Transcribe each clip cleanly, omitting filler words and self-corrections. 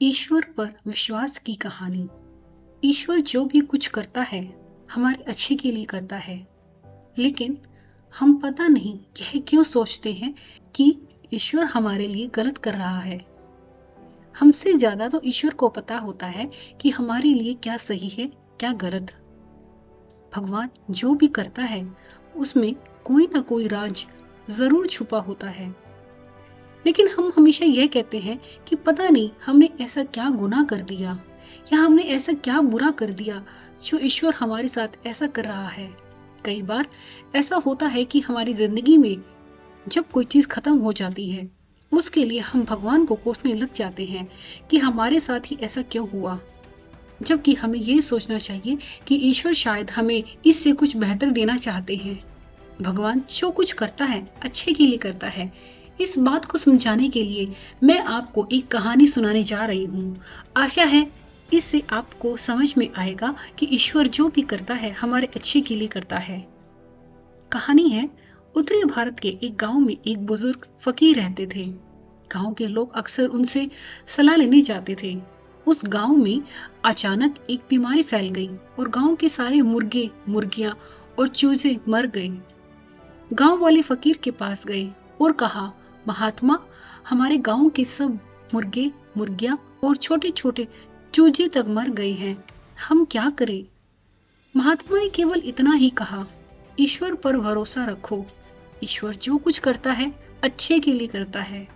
ईश्वर पर विश्वास की कहानी। ईश्वर जो भी कुछ करता है हमारे अच्छे के लिए करता है, लेकिन हम पता नहीं यह क्यों सोचते हैं कि ईश्वर हमारे लिए गलत कर रहा है। हमसे ज्यादा तो ईश्वर को पता होता है कि हमारे लिए क्या सही है क्या गलत। भगवान जो भी करता है उसमें कोई ना कोई राज जरूर छुपा होता है, लेकिन हम हमेशा यह कहते हैं कि पता नहीं हमने ऐसा क्या गुनाह कर दिया या हमने ऐसा क्या बुरा कर दिया जो ईश्वर हमारे साथ ऐसा कर रहा है। कई बार ऐसा होता है कि हमारी जिंदगी में जब कोई चीज खत्म हो जाती है उसके लिए हम भगवान को कोसने लग जाते हैं कि हमारे साथ ही ऐसा क्यों हुआ, जबकि हमें ये सोचना चाहिए कि ईश्वर शायद हमें इससे कुछ बेहतर देना चाहते हैं। भगवान जो कुछ करता है अच्छे के लिए करता है। इस बात को समझाने के लिए मैं आपको एक कहानी सुनाने जा रही हूँ। आशा है इससे आपको समझ में आएगा कि ईश्वर जो भी करता है हमारे अच्छे के लिए करता है। कहानी है, उत्तरी भारत के एक गांव में एक बुजुर्ग फकीर रहते थे। गांव के लोग अक्सर उनसे सलाह लेने जाते थे। उस गांव में अचानक एक बीमारी फैल गई और गांव के सारे मुर्गे, मुर्गियां और चूजे मर गए। गांव वाले फकीर के पास गए और कहा, महात्मा, हमारे गांव के सब मुर्गे, मुर्गियां और छोटे छोटे चूजे तक मर गए हैं, हम क्या करें? महात्मा ने केवल इतना ही कहा, ईश्वर पर भरोसा रखो। ईश्वर जो कुछ करता है अच्छे के लिए करता है।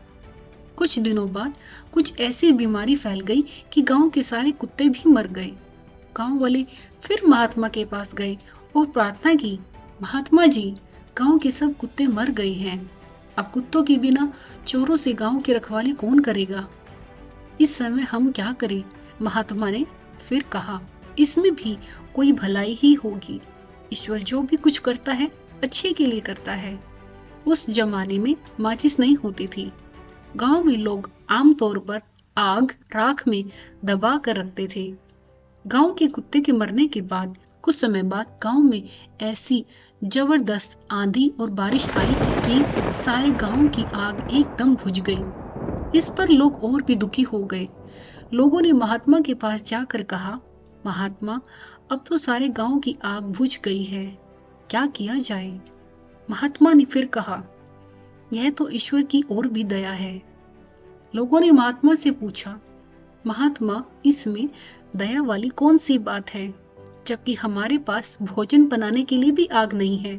कुछ दिनों बाद कुछ ऐसी बीमारी फैल गई कि गांव के सारे कुत्ते भी मर गए। गांव वाले फिर महात्मा के पास गए और प्रार्थना की, महात्मा जी, गांव के सब कुत्ते मर गए हैं, अब कुत्तों के बिना चोरों से गांव की रखवाली कौन करेगा? इस समय हम क्या करें? महात्मा ने फिर कहा, इसमें भी कोई भलाई ही होगी। ईश्वर जो भी कुछ करता है अच्छे के लिए करता है। उस जमाने में माचिस नहीं होती थी। गांव में लोग आमतौर पर आग राख में दबा कर रखते थे। गांव के कुत्ते के मरने के बाद कुछ समय बाद गांव में ऐसी जबरदस्त आंधी और बारिश आई कि सारे गांव की आग एकदम बुझ गई। इस पर लोग और भी दुखी हो गए। लोगों ने महात्मा के पास जाकर कहा, महात्मा, अब तो सारे गांव की आग बुझ गई है, क्या किया जाए? महात्मा ने फिर कहा, यह तो ईश्वर की और भी दया है। लोगों ने महात्मा से पूछा, महात्मा, इसमें दया वाली कौन सी बात है, जबकि हमारे पास भोजन बनाने के लिए भी आग नहीं है?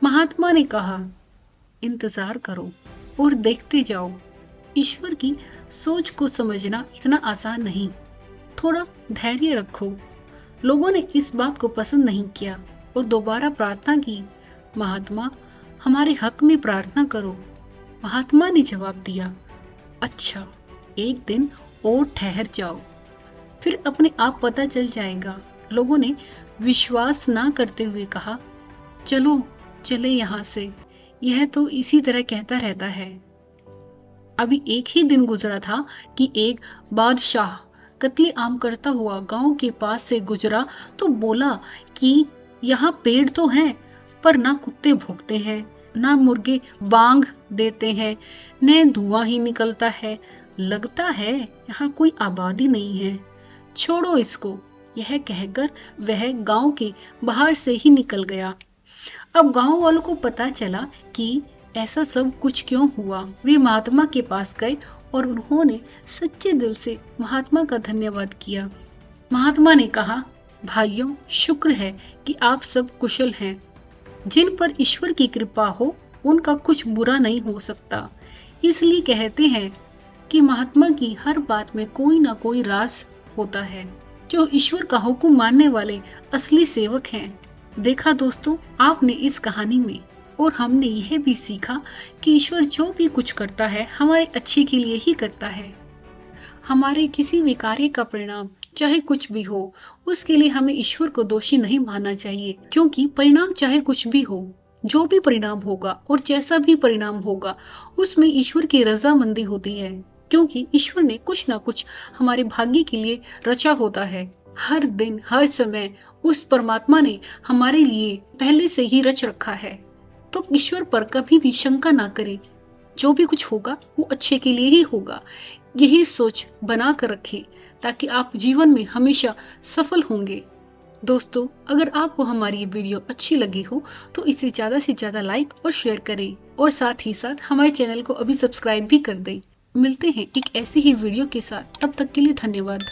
महात्मा ने कहा, इंतजार करो और देखते जाओ। ईश्वर की सोच को समझना इतना आसान नहीं, थोड़ा धैर्य रखो। लोगों ने इस बात को पसंद नहीं किया और दोबारा प्रार्थना की, महात्मा, हमारे हक में प्रार्थना करो। महात्मा ने जवाब दिया, अच्छा, एक दिन और ठहर जाओ, फिर अपने आप पता चल जाएगा। लोगों ने विश्वास ना करते हुए कहा, चलो चले यहाँ से, यह तो इसी तरह कहता रहता है। अभी एक ही दिन गुजरा था कि एक बादशाह कत्ले आम करता हुआ गांव के पास से गुजरा तो बोला कि यहाँ पेड़ तो हैं, पर ना कुत्ते भौंकते हैं, ना मुर्गे बांग देते हैं, न धुआं ही निकलता है, लगता है यहाँ कोई आबादी नहीं है, छोड़ो इसको। यह कहकर वह गांव के बाहर से ही निकल गया। अब गांव वालों को पता चला कि ऐसा सब कुछ क्यों हुआ। वे महात्मा के पास गए और उन्होंने सच्चे दिल से महात्मा का धन्यवाद किया। महात्मा ने कहा, भाइयों, शुक्र है कि आप सब कुशल हैं। जिन पर ईश्वर की कृपा हो उनका कुछ बुरा नहीं हो सकता। इसलिए कहते हैं कि महात्मा की हर बात में कोई ना कोई राज होता है। जो ईश्वर का हुक्म मानने वाले असली सेवक हैं। देखा दोस्तों, आपने इस कहानी में, और हमने यह भी सीखा कि ईश्वर जो भी कुछ करता है हमारे अच्छे के लिए ही करता है। हमारे किसी भी कार्य का परिणाम चाहे कुछ भी हो, उसके लिए हमें ईश्वर को दोषी नहीं मानना चाहिए, क्योंकि परिणाम चाहे कुछ भी हो, जो भी परिणाम होगा और जैसा भी परिणाम होगा उसमें ईश्वर की रजामंदी होती है, क्योंकि ईश्वर ने कुछ ना कुछ हमारे भाग्य के लिए रचा होता है। हर दिन हर समय उस परमात्मा ने हमारे लिए पहले से ही रच रखा है। तो ईश्वर पर कभी भी शंका ना करें, जो भी कुछ होगा वो अच्छे के लिए ही होगा। यही सोच बना कर रखें ताकि आप जीवन में हमेशा सफल होंगे। दोस्तों, अगर आपको हमारी ये वीडियो अच्छी लगी हो तो इसे ज़्यादा से ज़्यादा लाइक और शेयर करें और साथ ही साथ हमारे चैनल को अभी सब्सक्राइब भी कर दें। मिलते हैं एक ऐसी ही वीडियो के साथ, तब तक के लिए धन्यवाद।